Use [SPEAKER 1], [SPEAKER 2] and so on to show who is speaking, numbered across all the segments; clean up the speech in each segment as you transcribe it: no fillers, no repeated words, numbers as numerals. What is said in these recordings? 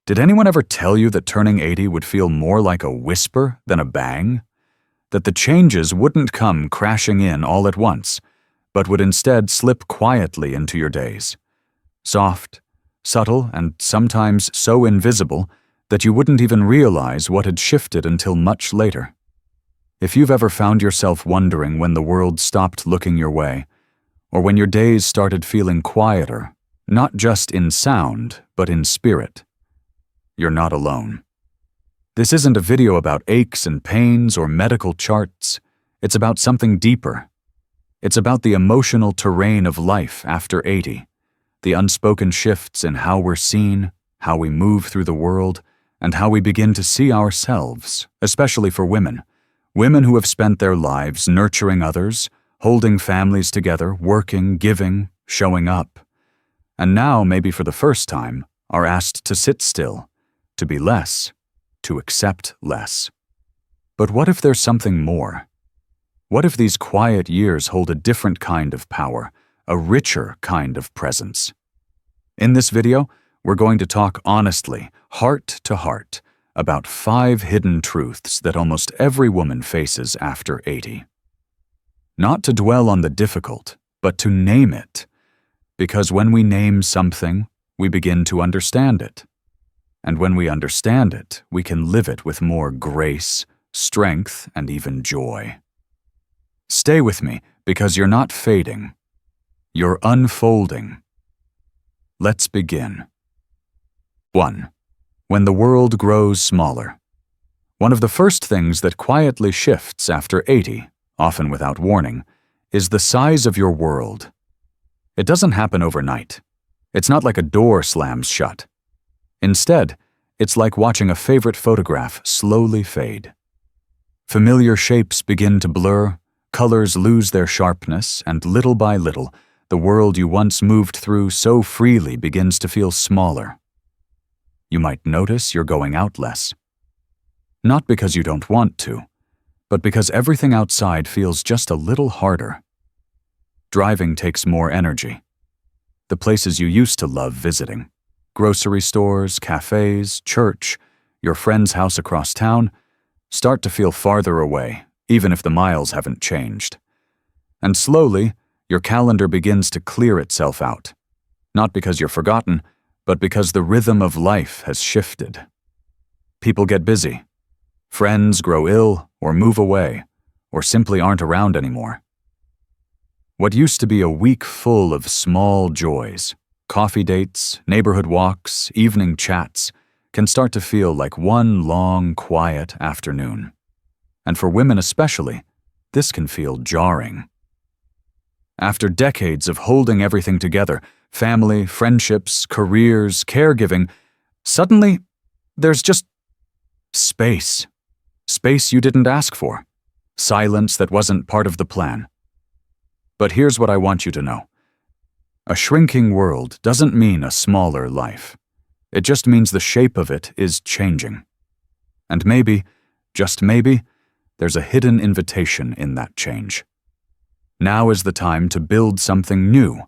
[SPEAKER 1] Did anyone ever tell you that turning 80 would feel more like a whisper than a bang? That the changes wouldn't come crashing in all at once, but would instead slip quietly into your days. Soft, subtle, and sometimes so invisible that you wouldn't even realize what had shifted until much later. If you've ever found yourself wondering when the world stopped looking your way, or when your days started feeling quieter, not just in sound, but in spirit, you're not alone. This isn't a video about aches and pains or medical charts. It's about something deeper. It's about the emotional terrain of life after 80, the unspoken shifts in how we're seen, how we move through the world, and how we begin to see ourselves, especially for women. Women who have spent their lives nurturing others, holding families together, working, giving, showing up. And now, maybe for the first time, are asked to sit still, to be less, to accept less. But what if there's something more? What if these quiet years hold a different kind of power, a richer kind of presence? In this video, we're going to talk honestly, heart to heart, about 5 hidden truths that almost every woman faces after 80. Not to dwell on the difficult, but to name it. Because when we name something, we begin to understand it. And when we understand it, we can live it with more grace, strength, and even joy. Stay with me, because you're not fading. You're unfolding. Let's begin. 1. When the world grows smaller. One of the first things that quietly shifts after 80, often without warning, is the size of your world. It doesn't happen overnight. It's not like a door slams shut. Instead, it's like watching a favorite photograph slowly fade. Familiar shapes begin to blur, colors lose their sharpness, and little by little, the world you once moved through so freely begins to feel smaller. You might notice you're going out less. Not because you don't want to, but because everything outside feels just a little harder. Driving takes more energy. The places you used to love visiting, grocery stores, cafes, church, your friend's house across town, start to feel farther away, even if the miles haven't changed. And slowly, your calendar begins to clear itself out, not because you're forgotten, but because the rhythm of life has shifted. People get busy. Friends grow ill or move away, or simply aren't around anymore. What used to be a week full of small joys, coffee dates, neighborhood walks, evening chats, can start to feel like one long, quiet afternoon. And for women especially, this can feel jarring. After decades of holding everything together, family, friendships, careers, caregiving, suddenly there's just space. Space you didn't ask for. Silence that wasn't part of the plan. But here's what I want you to know. A shrinking world doesn't mean a smaller life. It just means the shape of it is changing. And maybe, just maybe, there's a hidden invitation in that change. Now is the time to build something new.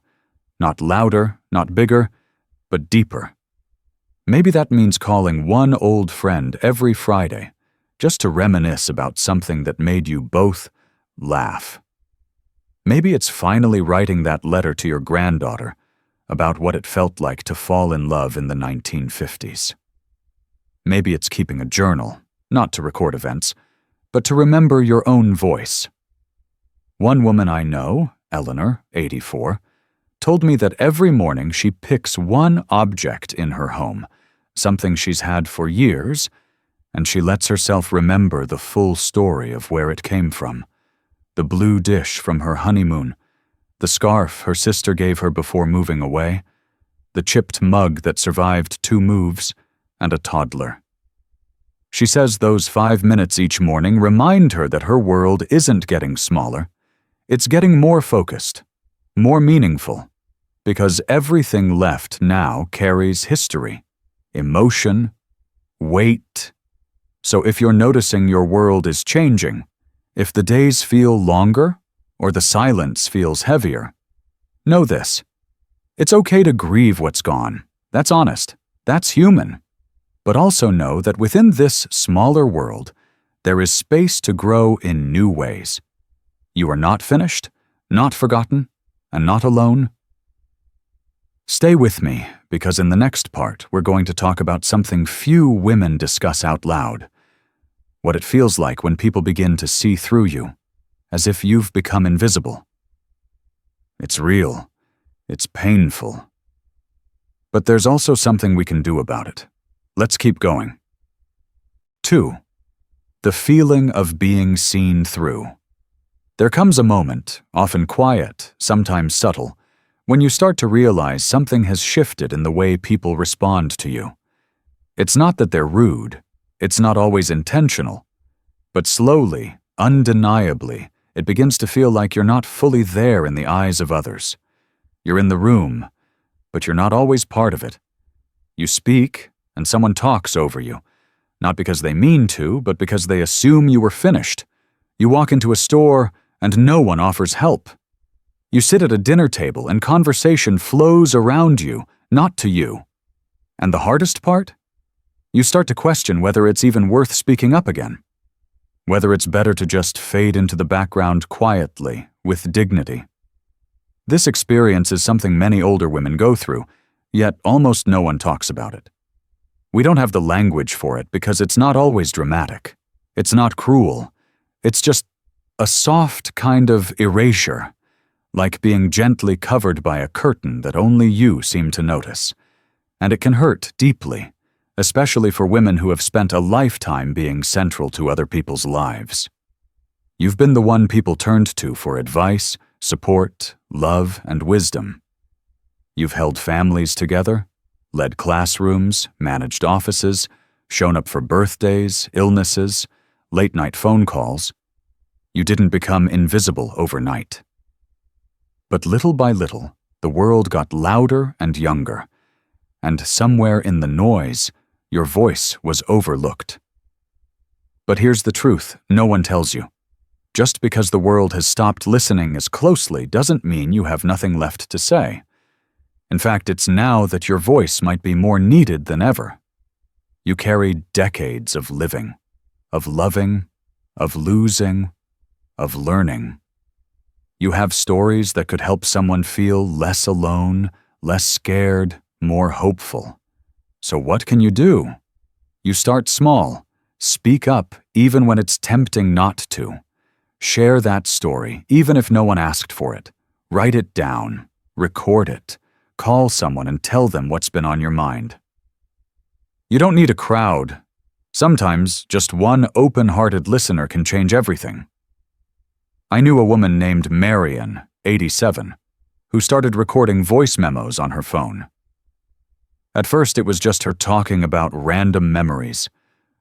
[SPEAKER 1] Not louder, not bigger, but deeper. Maybe that means calling one old friend every Friday, just to reminisce about something that made you both laugh. Maybe it's finally writing that letter to your granddaughter about what it felt like to fall in love in the 1950s. Maybe it's keeping a journal, not to record events, but to remember your own voice. One woman I know, Eleanor, 84, told me that every morning she picks one object in her home, something she's had for years, and she lets herself remember the full story of where it came from. The blue dish from her honeymoon, the scarf her sister gave her before moving away, the chipped mug that survived 2 moves, and a toddler. She says those 5 minutes each morning remind her that her world isn't getting smaller. It's getting more focused, more meaningful, because everything left now carries history, emotion, weight. So if you're noticing your world is changing, if the days feel longer or the silence feels heavier, know this. It's okay to grieve what's gone. That's honest. That's human. But also know that within this smaller world, there is space to grow in new ways. You are not finished, not forgotten, and not alone. Stay with me, because in the next part, we're going to talk about something few women discuss out loud. What it feels like when people begin to see through you, as if you've become invisible. It's real. It's painful. But there's also something we can do about it. Let's keep going. 2. The feeling of being seen through. There comes a moment, often quiet, sometimes subtle, when you start to realize something has shifted in the way people respond to you. It's not that they're rude, it's not always intentional, but slowly, undeniably, it begins to feel like you're not fully there in the eyes of others. You're in the room, but you're not always part of it. You speak, and someone talks over you, not because they mean to, but because they assume you were finished. You walk into a store, and no one offers help. You sit at a dinner table and conversation flows around you, not to you. And the hardest part? You start to question whether it's even worth speaking up again. Whether it's better to just fade into the background quietly, with dignity. This experience is something many older women go through, yet almost no one talks about it. We don't have the language for it because it's not always dramatic. It's not cruel. It's just a soft kind of erasure, like being gently covered by a curtain that only you seem to notice. And it can hurt deeply, especially for women who have spent a lifetime being central to other people's lives. You've been the one people turned to for advice, support, love, and wisdom. You've held families together, led classrooms, managed offices, shown up for birthdays, illnesses, late-night phone calls. You didn't become invisible overnight. But little by little, the world got louder and younger, and somewhere in the noise, your voice was overlooked. But here's the truth no one tells you. Just because the world has stopped listening as closely doesn't mean you have nothing left to say. In fact, it's now that your voice might be more needed than ever. You carry decades of living, of loving, of losing, of learning. You have stories that could help someone feel less alone, less scared, more hopeful. So what can you do? You start small. Speak up even when it's tempting not to. Share that story, even if no one asked for it. Write it down. Record it. Call someone and tell them what's been on your mind. You don't need a crowd. Sometimes just one open-hearted listener can change everything. I knew a woman named Marion, 87, who started recording voice memos on her phone. At first, it was just her talking about random memories,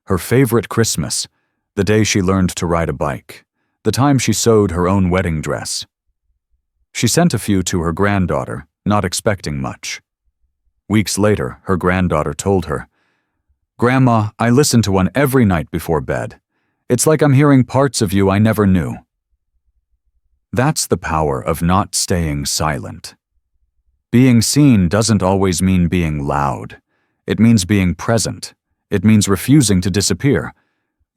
[SPEAKER 1] her favorite Christmas, the day she learned to ride a bike, the time she sewed her own wedding dress. She sent a few to her granddaughter, not expecting much. Weeks later, her granddaughter told her, "Grandma, I listen to one every night before bed. It's like I'm hearing parts of you I never knew." That's the power of not staying silent. Being seen doesn't always mean being loud. It means being present. It means refusing to disappear.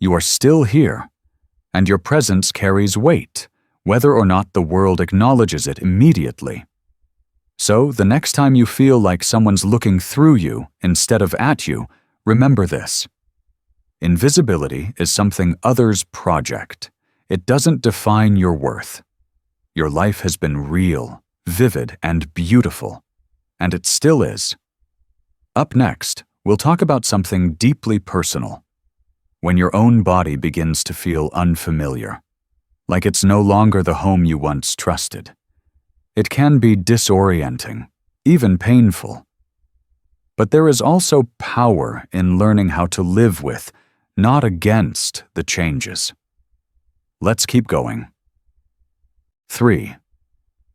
[SPEAKER 1] You are still here, and your presence carries weight, whether or not the world acknowledges it immediately. So, the next time you feel like someone's looking through you instead of at you, remember this. Invisibility is something others project. It doesn't define your worth. Your life has been real, vivid, and beautiful, and it still is. Up next, we'll talk about something deeply personal. When your own body begins to feel unfamiliar, like it's no longer the home you once trusted. It can be disorienting, even painful. But there is also power in learning how to live with, not against, the changes. Let's keep going. 3.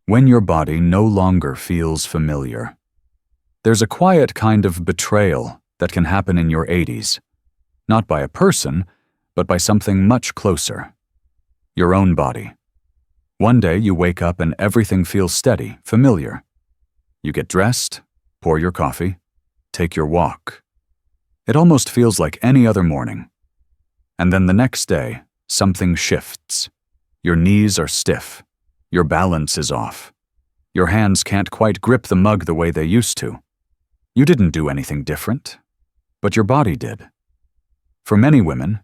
[SPEAKER 1] When your body no longer feels familiar. There's a quiet kind of betrayal that can happen in your 80s, not by a person, but by something much closer. Your own body. One day you wake up and everything feels steady, familiar. You get dressed, pour your coffee, take your walk. It almost feels like any other morning. And then the next day, something shifts. Your knees are stiff. Your balance is off. Your hands can't quite grip the mug the way they used to. You didn't do anything different, but your body did. For many women,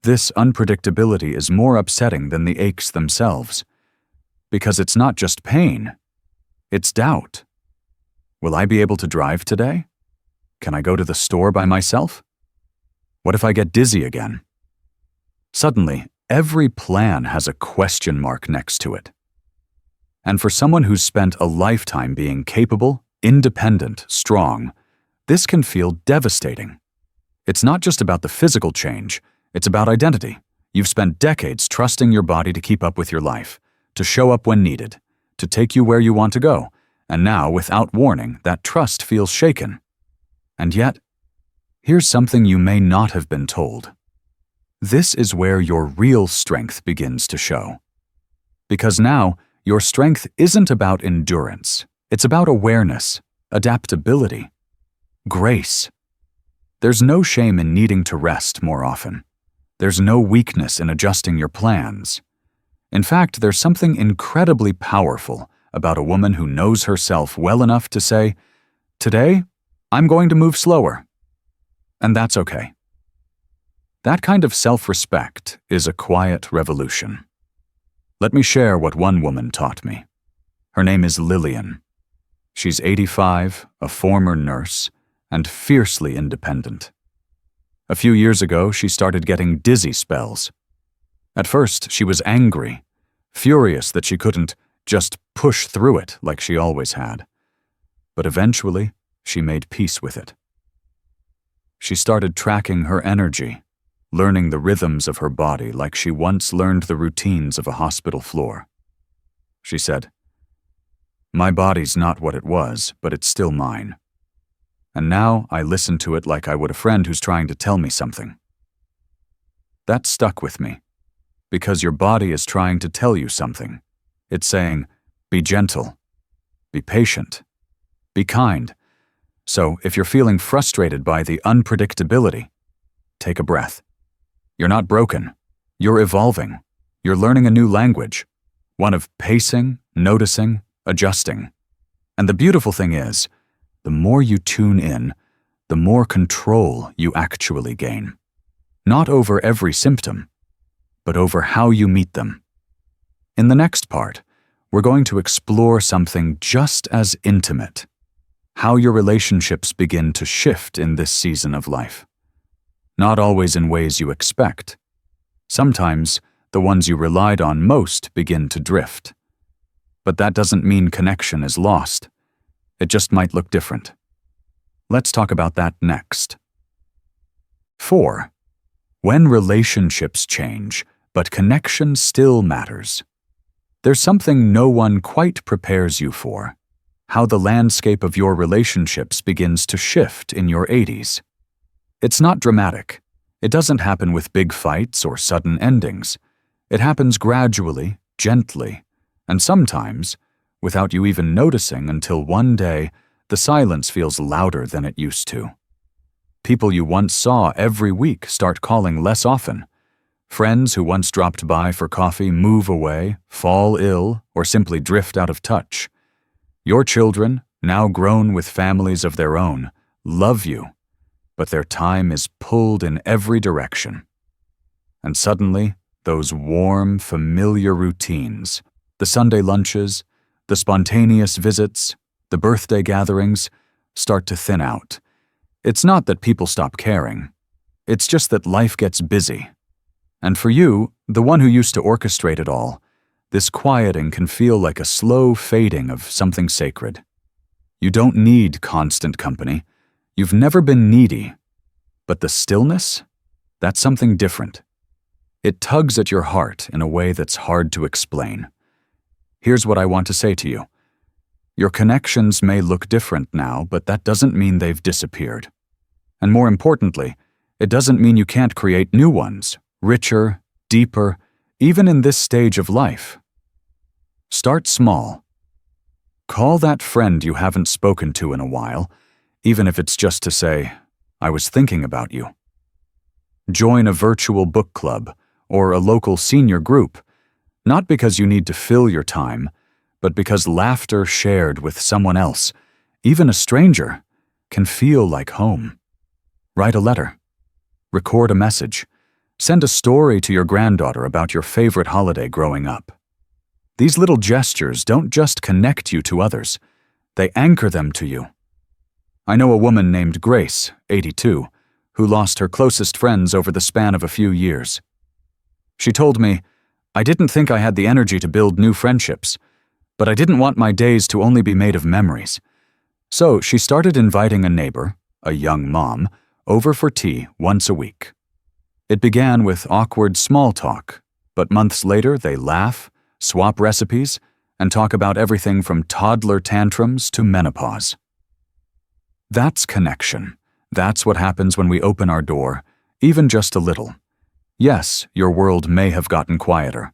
[SPEAKER 1] this unpredictability is more upsetting than the aches themselves, because it's not just pain, it's doubt. Will I be able to drive today? Can I go to the store by myself? What if I get dizzy again? Suddenly, every plan has a question mark next to it. And for someone who's spent a lifetime being capable, independent, strong, this can feel devastating. It's not just about the physical change, it's about identity. You've spent decades trusting your body to keep up with your life, to show up when needed, to take you where you want to go, and now, without warning, that trust feels shaken. And yet, here's something you may not have been told. This is where your real strength begins to show. Because now, your strength isn't about endurance, it's about awareness, adaptability, grace. There's no shame in needing to rest more often. There's no weakness in adjusting your plans. In fact, there's something incredibly powerful about a woman who knows herself well enough to say, "Today, I'm going to move slower." And that's okay. That kind of self-respect is a quiet revolution. Let me share what one woman taught me. Her name is Lillian. She's 85, a former nurse, and fiercely independent. A few years ago, she started getting dizzy spells. At first, she was angry, furious that she couldn't just push through it like she always had. But eventually, she made peace with it. She started tracking her energy, learning the rhythms of her body like she once learned the routines of a hospital floor. She said, "My body's not what it was, but it's still mine. And now I listen to it like I would a friend who's trying to tell me something." That stuck with me, because your body is trying to tell you something. It's saying, be gentle, be patient, be kind. So if you're feeling frustrated by the unpredictability, take a breath. You're not broken. You're evolving. You're learning a new language, one of pacing, noticing, adjusting. And the beautiful thing is, the more you tune in, the more control you actually gain. Not over every symptom, but over how you meet them. In the next part, we're going to explore something just as intimate: how your relationships begin to shift in this season of life. Not always in ways you expect. Sometimes, the ones you relied on most begin to drift. But that doesn't mean connection is lost. It just might look different. Let's talk about that next. 4. When relationships change, but connection still matters. There's something no one quite prepares you for: how the landscape of your relationships begins to shift in your 80s. It's not dramatic. It doesn't happen with big fights or sudden endings. It happens gradually, gently, and sometimes without you even noticing, until one day the silence feels louder than it used to. People you once saw every week start calling less often. Friends who once dropped by for coffee move away, fall ill, or simply drift out of touch. Your children, now grown with families of their own, love you, but their time is pulled in every direction. And suddenly, those warm, familiar routines, the Sunday lunches, the spontaneous visits, the birthday gatherings, start to thin out. It's not that people stop caring. It's just that life gets busy. And for you, the one who used to orchestrate it all, this quieting can feel like a slow fading of something sacred. You don't need constant company. You've never been needy. But the stillness? That's something different. It tugs at your heart in a way that's hard to explain. Here's what I want to say to you. Your connections may look different now, but that doesn't mean they've disappeared. And more importantly, it doesn't mean you can't create new ones, richer, deeper, even in this stage of life. Start small. Call that friend you haven't spoken to in a while, even if it's just to say, I was thinking about you. Join a virtual book club or a local senior group, not because you need to fill your time, but because laughter shared with someone else, even a stranger, can feel like home. Write a letter. Record a message. Send a story to your granddaughter about your favorite holiday growing up. These little gestures don't just connect you to others, they anchor them to you. I know a woman named Grace, 82, who lost her closest friends over the span of a few years. She told me, "I didn't think I had the energy to build new friendships, but I didn't want my days to only be made of memories." So she started inviting a neighbor, a young mom, over for tea once a week. It began with awkward small talk, but months later they laugh, swap recipes, and talk about everything from toddler tantrums to menopause. That's connection. That's what happens when we open our door, even just a little. Yes, your world may have gotten quieter,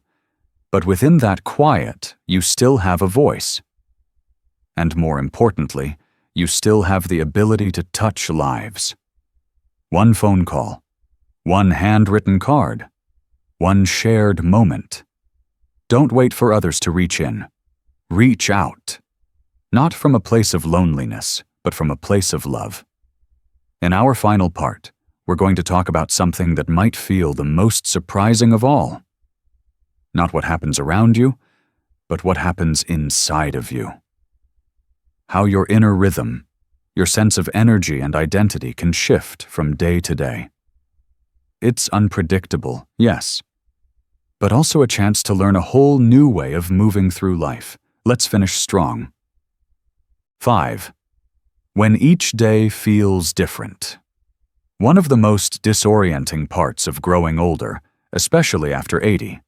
[SPEAKER 1] but within that quiet, you still have a voice. And more importantly, you still have the ability to touch lives. One phone call, one handwritten card, one shared moment. Don't wait for others to reach in. Reach out. Not from a place of loneliness, but from a place of love. In our final part, we're going to talk about something that might feel the most surprising of all. Not what happens around you, but what happens inside of you. How your inner rhythm, your sense of energy and identity can shift from day to day. It's unpredictable, yes, but also a chance to learn a whole new way of moving through life. Let's finish strong. 5. When each day feels different. One of the most disorienting parts of growing older, especially after 80,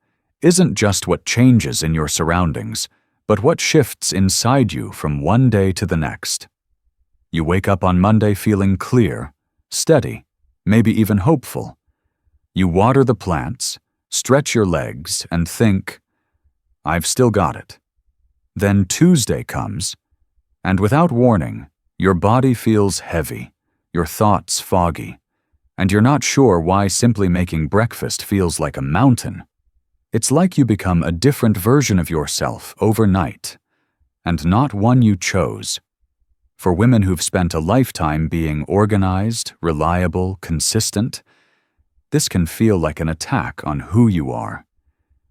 [SPEAKER 1] isn't just what changes in your surroundings, but what shifts inside you from one day to the next. You wake up on Monday feeling clear, steady, maybe even hopeful. You water the plants, stretch your legs, and think, "I've still got it." Then Tuesday comes, and without warning, your body feels heavy, your thoughts foggy, and you're not sure why simply making breakfast feels like a mountain. It's like you become a different version of yourself overnight, and not one you chose. For women who've spent a lifetime being organized, reliable, consistent, this can feel like an attack on who you are.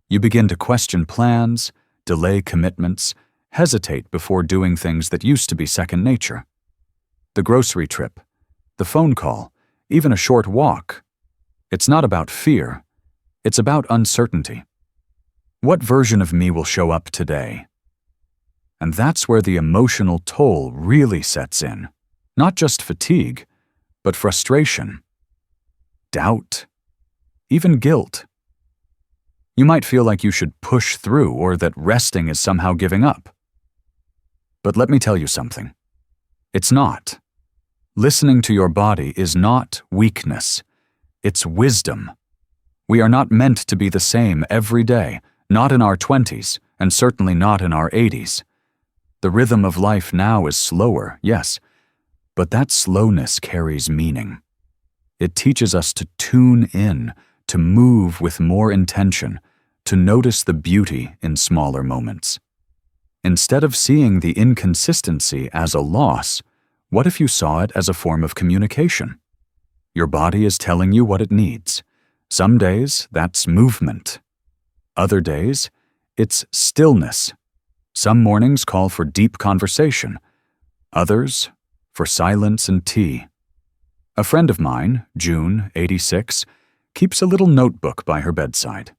[SPEAKER 1] You begin to question plans, delay commitments, hesitate before doing things that used to be second nature. The grocery trip, the phone call, even a short walk. It's not about fear, it's about uncertainty. What version of me will show up today? And that's where the emotional toll really sets in. Not just fatigue, but frustration, doubt, even guilt. You might feel like you should push through or that resting is somehow giving up. But let me tell you something. It's not. Listening to your body is not weakness. It's wisdom. We are not meant to be the same every day, not in our 20s, and certainly not in our 80s. The rhythm of life now is slower, yes, but that slowness carries meaning. It teaches us to tune in, to move with more intention, to notice the beauty in smaller moments. Instead of seeing the inconsistency as a loss, what if you saw it as a form of communication? Your body is telling you what it needs. Some days, that's movement. Other days, it's stillness. Some mornings call for deep conversation. Others, for silence and tea. A friend of mine, June, 86, keeps a little notebook by her bedside.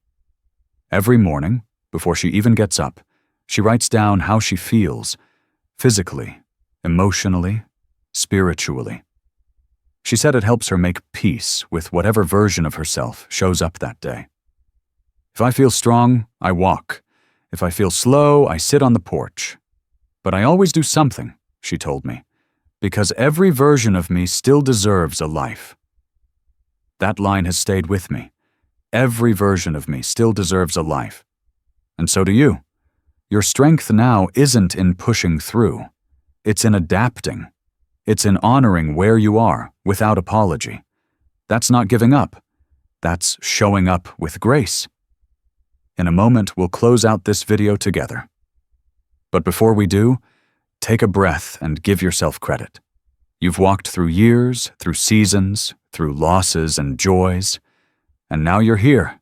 [SPEAKER 1] Every morning, before she even gets up, she writes down how she feels, physically, emotionally, spiritually. She said it helps her make peace with whatever version of herself shows up that day. If I feel strong, I walk. If I feel slow, I sit on the porch. But I always do something, she told me, because every version of me still deserves a life. That line has stayed with me. Every version of me still deserves a life. And so do you. Your strength now isn't in pushing through. It's in adapting. It's in honoring where you are without apology. That's not giving up. That's showing up with grace. In a moment, we'll close out this video together. But before we do, take a breath and give yourself credit. You've walked through years, through seasons, through losses and joys, and now you're here,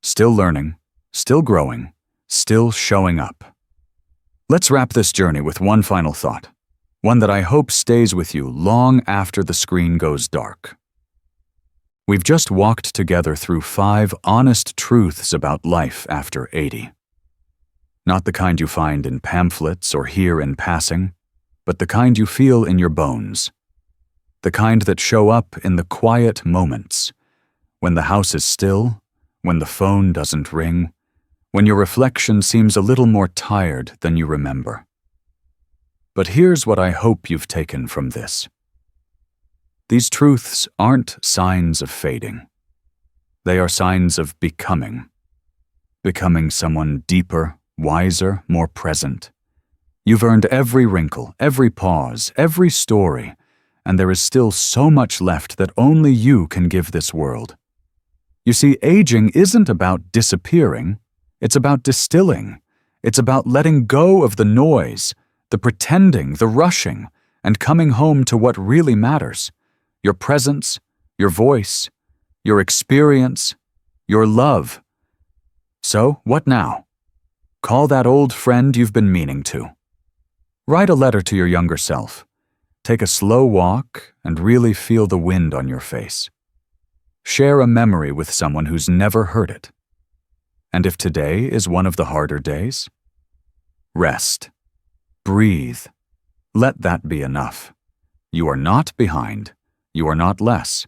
[SPEAKER 1] still learning, still growing, still showing up. Let's wrap this journey with one final thought, one that I hope stays with you long after the screen goes dark. We've just walked together through 5 honest truths about life after 80. Not the kind you find in pamphlets or hear in passing, but the kind you feel in your bones. The kind that show up in the quiet moments, when the house is still, when the phone doesn't ring, when your reflection seems a little more tired than you remember. But here's what I hope you've taken from this. These truths aren't signs of fading. They are signs of becoming. Becoming someone deeper, wiser, more present. You've earned every wrinkle, every pause, every story, and there is still so much left that only you can give this world. You see, aging isn't about disappearing, it's about distilling. It's about letting go of the noise, the pretending, the rushing, and coming home to what really matters. Your presence, your voice, your experience, your love. So, what now? Call that old friend you've been meaning to. Write a letter to your younger self. Take a slow walk and really feel the wind on your face. Share a memory with someone who's never heard it. And if today is one of the harder days, rest. Breathe. Let that be enough. You are not behind. You are not less.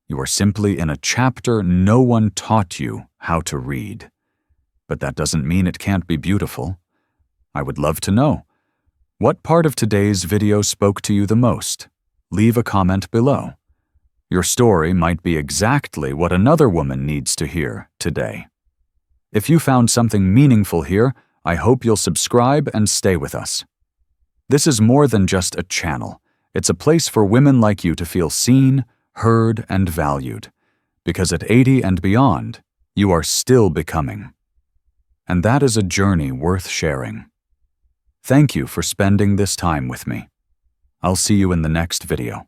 [SPEAKER 1] You are simply in a chapter no one taught you how to read. But that doesn't mean it can't be beautiful. I would love to know. What part of today's video spoke to you the most? Leave a comment below. Your story might be exactly what another woman needs to hear today. If you found something meaningful here, I hope you'll subscribe and stay with us. This is more than just a channel. It's a place for women like you to feel seen, heard, and valued. Because at 80 and beyond, you are still becoming. And that is a journey worth sharing. Thank you for spending this time with me. I'll see you in the next video.